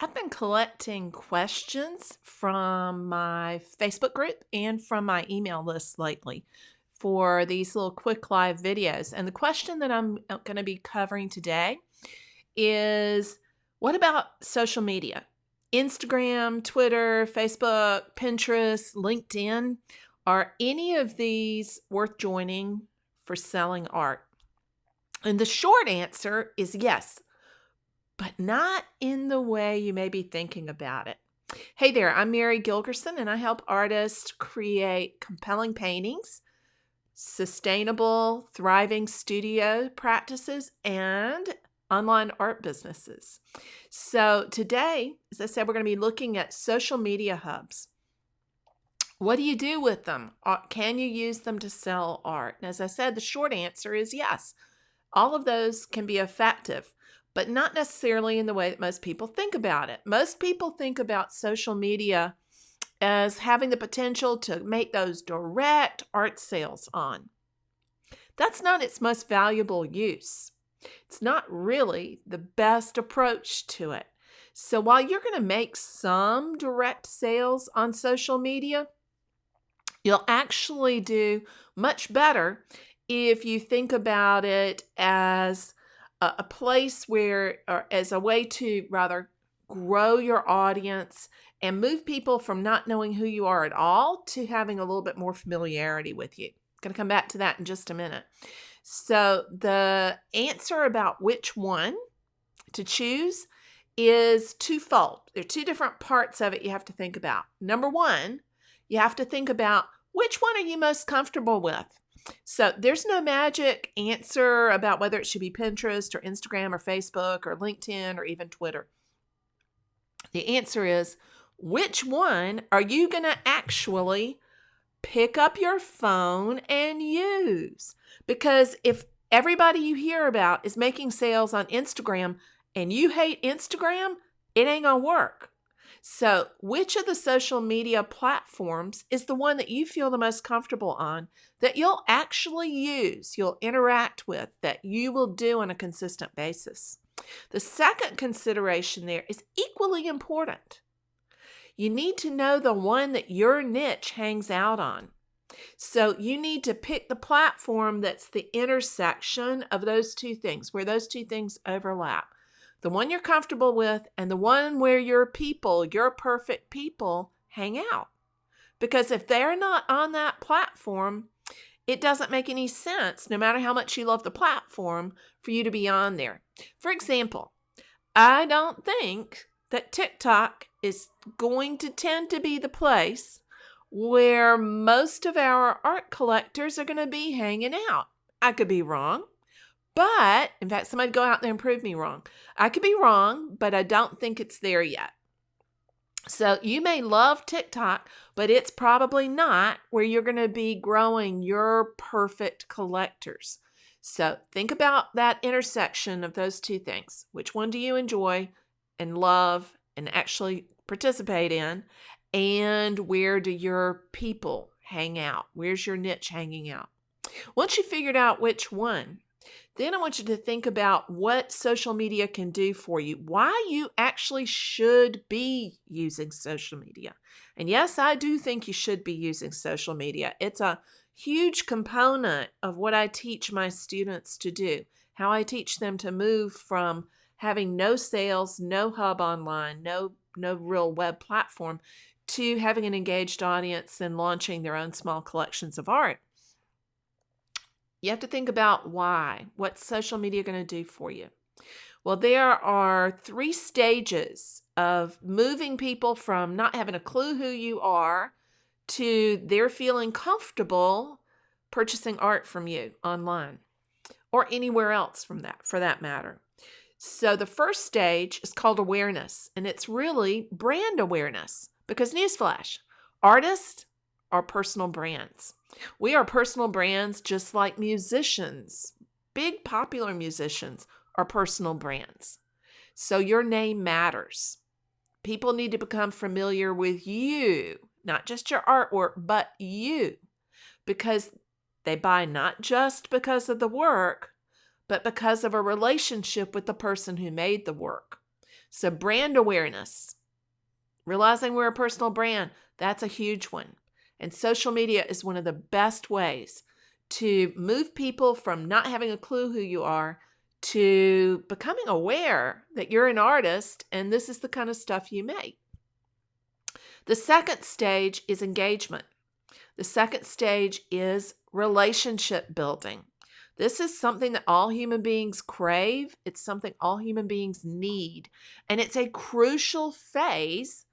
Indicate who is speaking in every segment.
Speaker 1: I've been collecting questions from my Facebook group and from my email list lately for these little quick live videos. And the question that I'm going to be covering today is, what about social media? Instagram, Twitter, Facebook, Pinterest, LinkedIn. Are any of these worth joining for selling art? And the short answer is yes, but not in the way you may be thinking about it. Hey there, I'm Mary Gilkerson, and I help artists create compelling paintings, sustainable, thriving studio practices, and online art businesses. So today, as I said, we're going to be looking at social media hubs. What do you do with them? Can you use them to sell art? And as I said, the short answer is yes. All of those can be effective, but not necessarily in the way that most people think about it. Most people think about social media as having the potential to make those direct art sales on. That's not its most valuable use. It's not really the best approach to it. So while you're going to make some direct sales on social media, you'll actually do much better if you think about it as a place where, or as a way to rather grow your audience and move people from not knowing who you are at all to having a little bit more familiarity with you. Going to come back to that in just a minute. So the answer about which one to choose is twofold. There are two different parts of it you have to think about. Number one, you have to think about which one are you most comfortable with. So there's no magic answer about whether it should be Pinterest or Instagram or Facebook or LinkedIn or even Twitter. The answer is, which one are you going to actually pick up your phone and use? Because if everybody you hear about is making sales on Instagram and you hate Instagram, it ain't going to work. So which of the social media platforms is the one that you feel the most comfortable on, that you'll actually use, you'll interact with, that you will do on a consistent basis? The second consideration there is equally important. You need to know the one that your niche hangs out on. So you need to pick the platform that's the intersection of those two things, where those two things overlap. The one you're comfortable with and the one where your people, your perfect people, hang out. Because if they're not on that platform, it doesn't make any sense, no matter how much you love the platform, for you to be on there. For example, I don't think that TikTok is going to tend to be the place where most of our art collectors are going to be hanging out. I could be wrong, but in fact, somebody go out there and prove me wrong. I could be wrong, but I don't think it's there yet. So you may love TikTok, but it's probably not where you're going to be growing your perfect collectors. So think about that intersection of those two things. Which one do you enjoy and love and actually participate in? And where do your people hang out? Where's your niche hanging out? Once you figured out which one, then I want you to think about what social media can do for you, why you actually should be using social media. And yes, I do think you should be using social media. It's a huge component of what I teach my students to do, how I teach them to move from having no sales, no hub online, no real web platform, to having an engaged audience and launching their own small collections of art. You have to think about why. What's social media going to do for you? Well, there are 3 stages of moving people from not having a clue who you are to they're feeling comfortable purchasing art from you online or anywhere else for that matter. So the first stage is called awareness, and it's really brand awareness because newsflash, artists are personal brands. We are personal brands just like musicians. Big popular musicians are personal brands. So your name matters. People need to become familiar with you, not just your artwork, but you, because they buy not just because of the work, but because of a relationship with the person who made the work. So brand awareness, realizing we're a personal brand, that's a huge one. And social media is one of the best ways to move people from not having a clue who you are to becoming aware that you're an artist and this is the kind of stuff you make. The second stage is engagement. The second stage is relationship building. This is something that all human beings crave. It's something all human beings need. And it's a crucial phase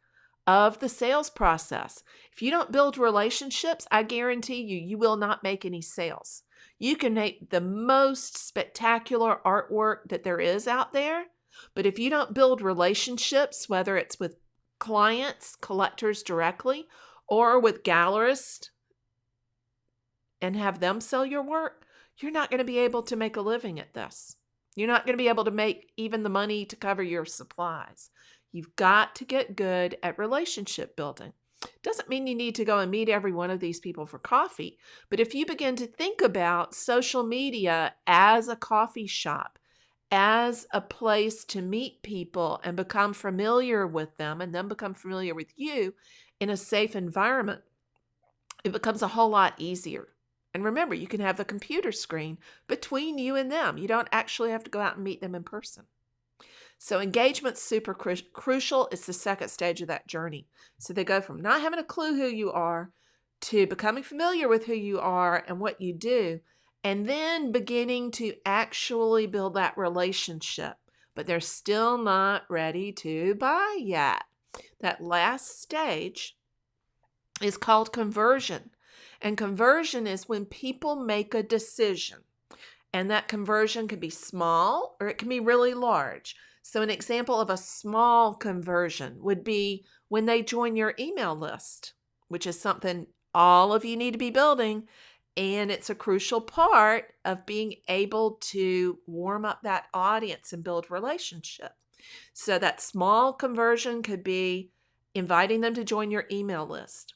Speaker 1: of the sales process. If you don't build relationships, I guarantee you, you will not make any sales. You can make the most spectacular artwork that there is out there, but if you don't build relationships, whether it's with clients, collectors directly, or with gallerists, and have them sell your work, you're not going to be able to make a living at this. You're not going to be able to make even the money to cover your supplies. You've got to get good at relationship building. Doesn't mean you need to go and meet every one of these people for coffee, but if you begin to think about social media as a coffee shop, as a place to meet people and become familiar with them and then become familiar with you in a safe environment, it becomes a whole lot easier. And remember, you can have the computer screen between you and them. You don't actually have to go out and meet them in person. So engagement's super crucial. It's the second stage of that journey. So they go from not having a clue who you are to becoming familiar with who you are and what you do, and then beginning to actually build that relationship. But they're still not ready to buy yet. That last stage is called conversion. And conversion is when people make a decision. And that conversion can be small or it can be really large. So an example of a small conversion would be when they join your email list, which is something all of you need to be building. And it's a crucial part of being able to warm up that audience and build relationship. So that small conversion could be inviting them to join your email list.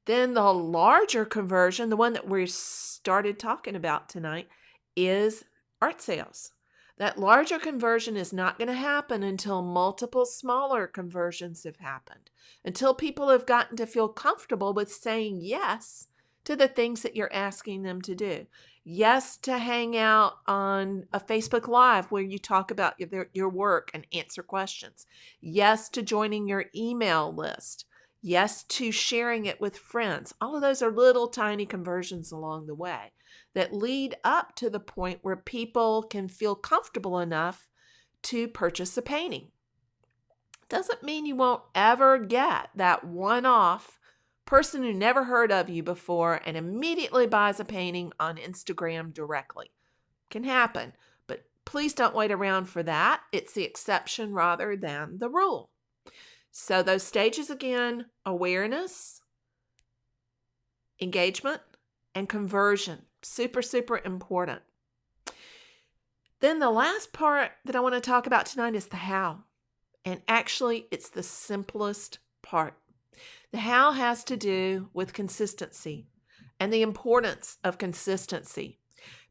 Speaker 1: Then the larger conversion, the one that we started talking about tonight, is art sales. That larger conversion is not going to happen until multiple smaller conversions have happened, until people have gotten to feel comfortable with saying yes to the things that you're asking them to do. Yes, to hang out on a Facebook Live where you talk about your work and answer questions. Yes, to joining your email list. Yes, to sharing it with friends. All of those are little tiny conversions along the way that lead up to the point where people can feel comfortable enough to purchase a painting. Doesn't mean you won't ever get that one-off person who never heard of you before and immediately buys a painting on Instagram directly. Can happen, but please don't wait around for that. It's the exception rather than the rule. So those stages again, awareness, engagement, and conversion. Super, super important. Then the last part that I want to talk about tonight is the how. And actually, it's the simplest part. The how has to do with consistency and the importance of consistency.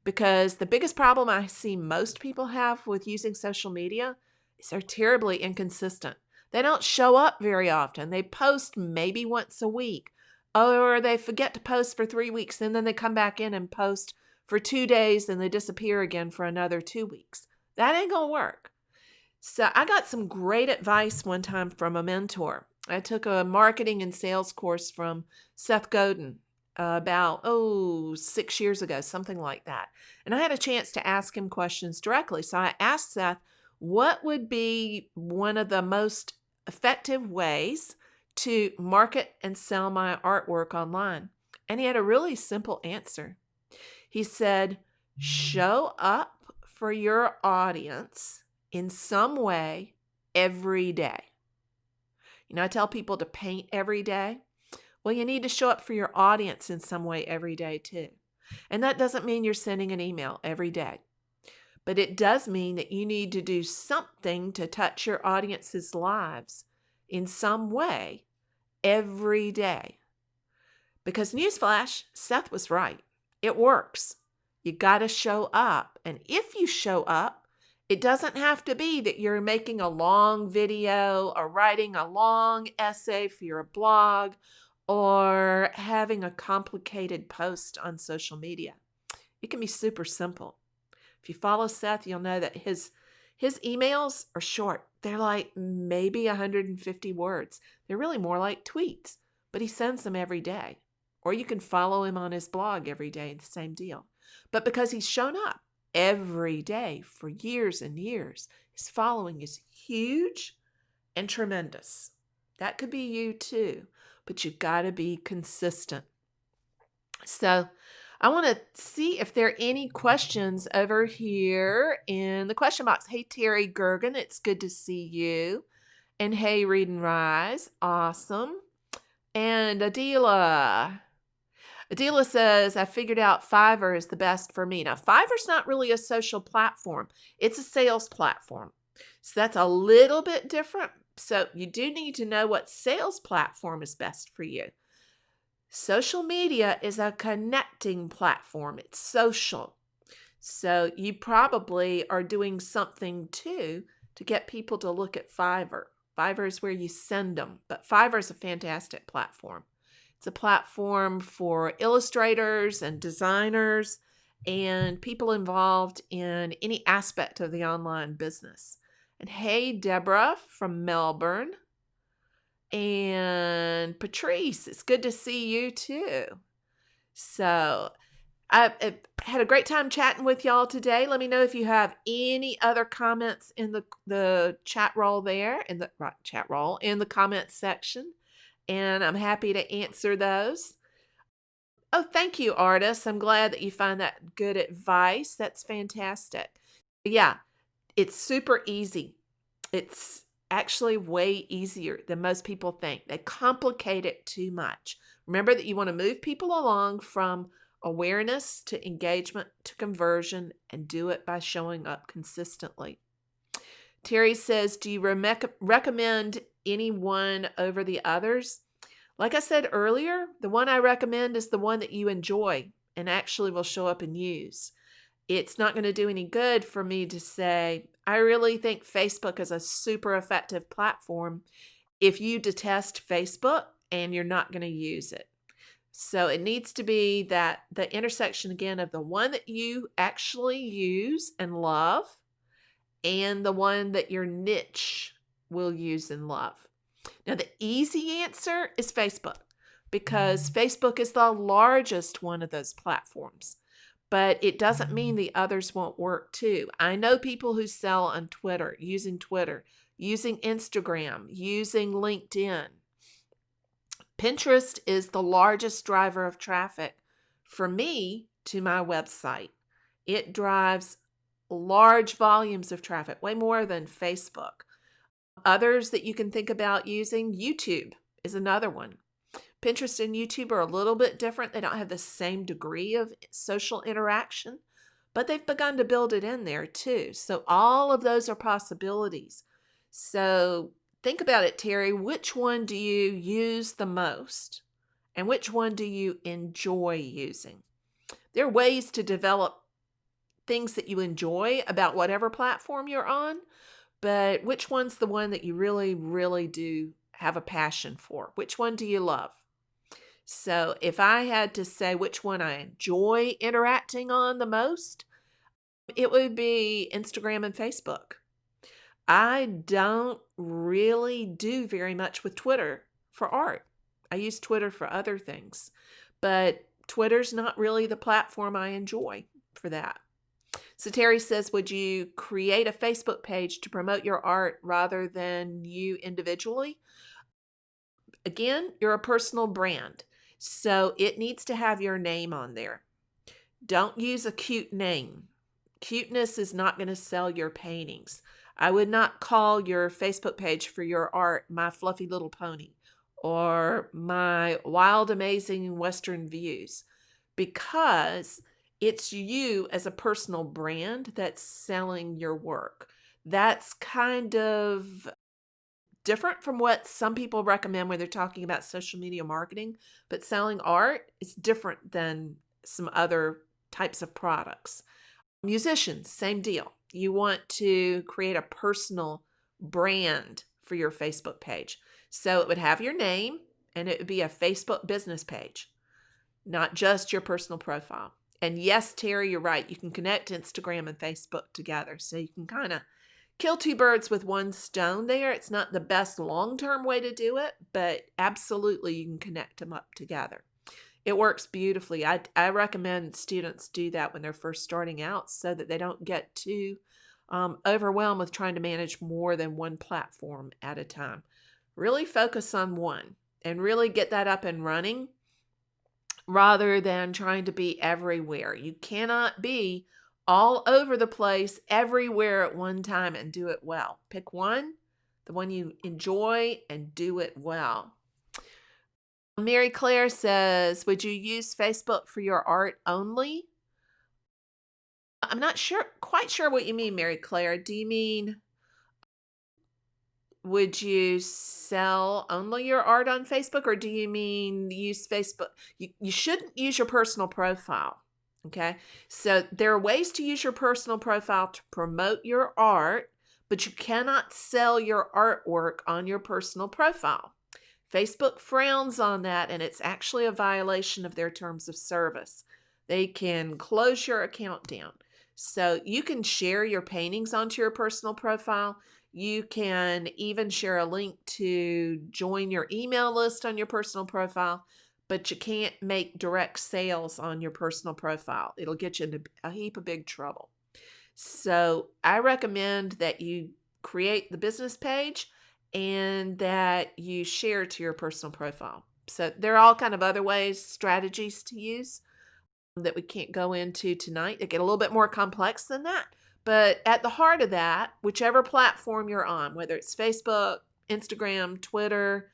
Speaker 1: Because the biggest problem I see most people have with using social media is they're terribly inconsistent. They don't show up very often. They post maybe once a week, or they forget to post for 3 weeks, and then they come back in and post for 2 days, and they disappear again for another 2 weeks. That ain't going to work. So I got some great advice one time from a mentor. I took a marketing and sales course from Seth Godin about 6 years ago, something like that. And I had a chance to ask him questions directly. So I asked Seth, what would be one of the most effective ways to market and sell my artwork online? And he had a really simple answer. He said, show up for your audience in some way every day. You know, I tell people to paint every day. Well, you need to show up for your audience in some way every day too. And that doesn't mean you're sending an email every day. But it does mean that you need to do something to touch your audience's lives in some way every day. Because newsflash, Seth was right. It works. You got to show up. And if you show up, It doesn't have to be that you're making a long video or writing a long essay for your blog or having a complicated post on social media. It can be super simple. If you follow Seth, you'll know that his emails are short. They're like maybe 150 words. They're really more like tweets, but he sends them every day. Or you can follow him on his blog every day, the same deal. But because he's shown up every day for years and years, his following is huge and tremendous. That could be you too, but you've got to be consistent. So I want to see if there are any questions over here in the question box. Hey, Terry Gergen, it's good to see you. And hey, Read and Rise, awesome. And Adela says, I figured out Fiverr is the best for me. Now, Fiverr's not really a social platform. It's a sales platform. So that's a little bit different. So you do need to know what sales platform is best for you. Social media is a connecting platform. It's social. So you probably are doing something too to get people to look at Fiverr. Fiverr is where you send them, but Fiverr is a fantastic platform. It's a platform for illustrators and designers and people involved in any aspect of the online business. And hey, Deborah from Melbourne. And Patrice, it's good to see you too. So I had a great time chatting with y'all today. Let me know if you have any other comments in the chat roll there, in the comments section. And I'm happy to answer those. Oh, thank you, artists. I'm glad that you find that good advice. That's fantastic. Yeah, it's super easy. It's actually way easier than most people think. They complicate it too much. Remember that you want to move people along from awareness to engagement to conversion and do it by showing up consistently. Terry says, do you recommend any one over the others? Like I said earlier, the one I recommend is the one that you enjoy and actually will show up and use. It's not going to do any good for me to say, I really think Facebook is a super effective platform if you detest Facebook and you're not going to use it. So it needs to be that the intersection again of the one that you actually use and love and the one that your niche will use and love. Now, the easy answer is Facebook because Facebook is the largest one of those platforms. But it doesn't mean the others won't work too. I know people who sell on Twitter, using Instagram, using LinkedIn. Pinterest is the largest driver of traffic for me to my website. It drives large volumes of traffic, way more than Facebook. Others that you can think about using, YouTube is another one. Pinterest and YouTube are a little bit different. They don't have the same degree of social interaction, but they've begun to build it in there too. So all of those are possibilities. So think about it, Terry. Which one do you use the most? And which one do you enjoy using? There are ways to develop things that you enjoy about whatever platform you're on, but which one's the one that you really, really do have a passion for? Which one do you love? So if I had to say which one I enjoy interacting on the most, it would be Instagram and Facebook. I don't really do very much with Twitter for art. I use Twitter for other things, but Twitter's not really the platform I enjoy for that. So Terry says, would you create a Facebook page to promote your art rather than you individually? Again, you're a personal brand, so it needs to have your name on there. Don't use a cute name. Cuteness is not going to sell your paintings. I would not call your Facebook page for your art My Fluffy Little Pony or My Wild Amazing Western Views, because it's you as a personal brand that's selling your work. That's kind of different from what some people recommend when they're talking about social media marketing, but selling art is different than some other types of products. Musicians, same deal. You want to create a personal brand for your Facebook page. So it would have your name and it would be a Facebook business page, not just your personal profile. And yes, Terry, you're right. You can connect Instagram and Facebook together. So you can kind of kill two birds with one stone there. It's not the best long-term way to do it, but absolutely you can connect them up together. It works beautifully. I recommend students do that when they're first starting out so that they don't get too overwhelmed with trying to manage more than one platform at a time. Really focus on one and really get that up and running rather than trying to be everywhere. You cannot be all over the place everywhere at one time and do it well. Pick one, the one you enjoy, and do it well. Mary Claire says, would you use Facebook for your art only? I'm not quite sure what you mean, Mary Claire. Do you mean, would you sell only your art on Facebook, or do you mean use Facebook? You shouldn't use your personal profile. Okay. So there are ways to use your personal profile to promote your art, but you cannot sell your artwork on your personal profile. Facebook frowns on that, and it's actually a violation of their terms of service. They can close your account down. So you can share your paintings onto your personal profile. You can even share a link to join your email list on your personal profile, but you can't make direct sales on your personal profile. It'll get you into a heap of big trouble. So I recommend that you create the business page and that you share to your personal profile. So there are all kind of other ways, strategies to use that we can't go into tonight. They get a little bit more complex than that. But at the heart of that, whichever platform you're on, whether it's Facebook, Instagram, Twitter,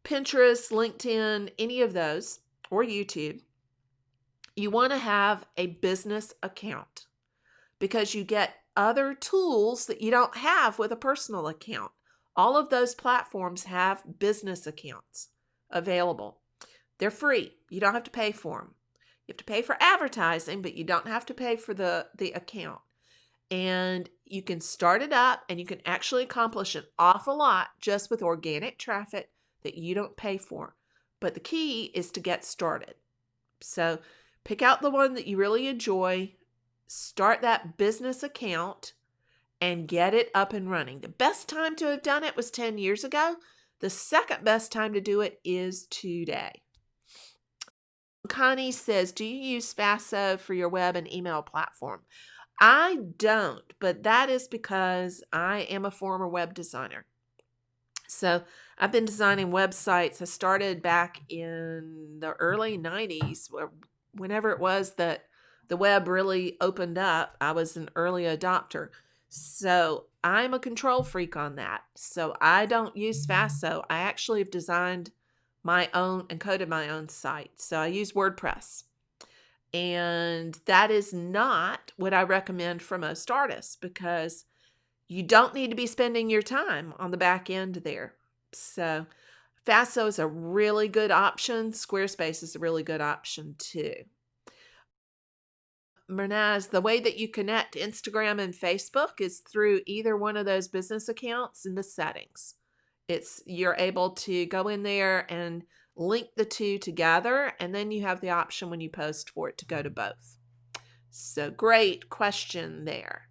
Speaker 1: Pinterest, LinkedIn, any of those, or YouTube, you want to have a business account because you get other tools that you don't have with a personal account. All of those platforms have business accounts available. They're free. You don't have to pay for them. You have to pay for advertising, but you don't have to pay for the account. And you can start it up and you can actually accomplish an awful lot just with organic traffic that you don't pay for. But the key is to get started. So pick out the one that you really enjoy, start that business account, and get it up and running. The best time to have done it was 10 years ago. The second best time to do it is today. Connie says, do you use FASO for your web and email platform? I don't, but that is because I am a former web designer. So I've been designing websites. I started back in the early 90s, whenever it was that the web really opened up. I was an early adopter. So I'm a control freak on that. So I don't use FASO. I actually have designed my own and coded my own site. So I use WordPress. And that is not what I recommend for most artists because you don't need to be spending your time on the back end there. So FASO is a really good option. Squarespace is a really good option too. Mernaz, the way that you connect Instagram and Facebook is through either one of those business accounts in the settings. You're able to go in there and link the two together, and then you have the option when you post for it to go to both. So great question there.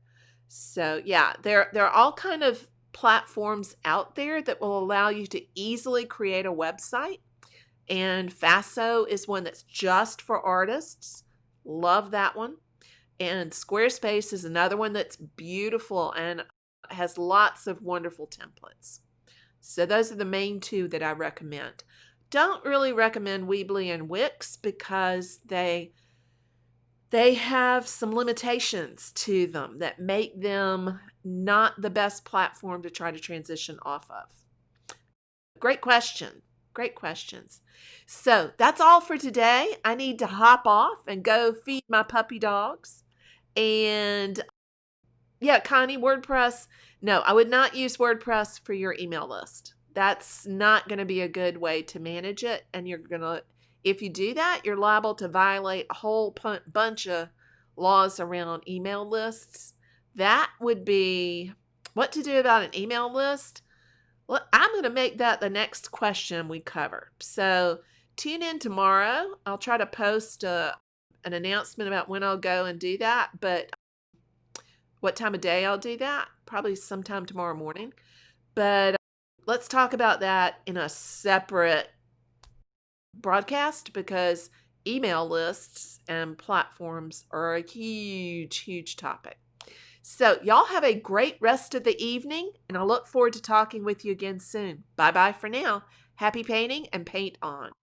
Speaker 1: So yeah, there are all kind of platforms out there that will allow you to easily create a website. And FASO is one that's just for artists. Love that one. And Squarespace is another one that's beautiful and has lots of wonderful templates. So those are the main two that I recommend. Don't really recommend Weebly and Wix because they have some limitations to them that make them not the best platform to try to transition off of. Great question. Great questions. So that's all for today. I need to hop off and go feed my puppy dogs. And yeah, Connie, WordPress. No, I would not use WordPress for your email list. That's not going to be a good way to manage it. And if you do that, you're liable to violate a whole bunch of laws around email lists. That would be what to do about an email list. Well, I'm going to make that the next question we cover. So tune in tomorrow. I'll try to post an announcement about when I'll go and do that, but what time of day I'll do that, probably sometime tomorrow morning. But let's talk about that in a separate broadcast because email lists and platforms are a huge, huge topic. So, y'all have a great rest of the evening, and I look forward to talking with you again soon. Bye bye for now. Happy painting and paint on.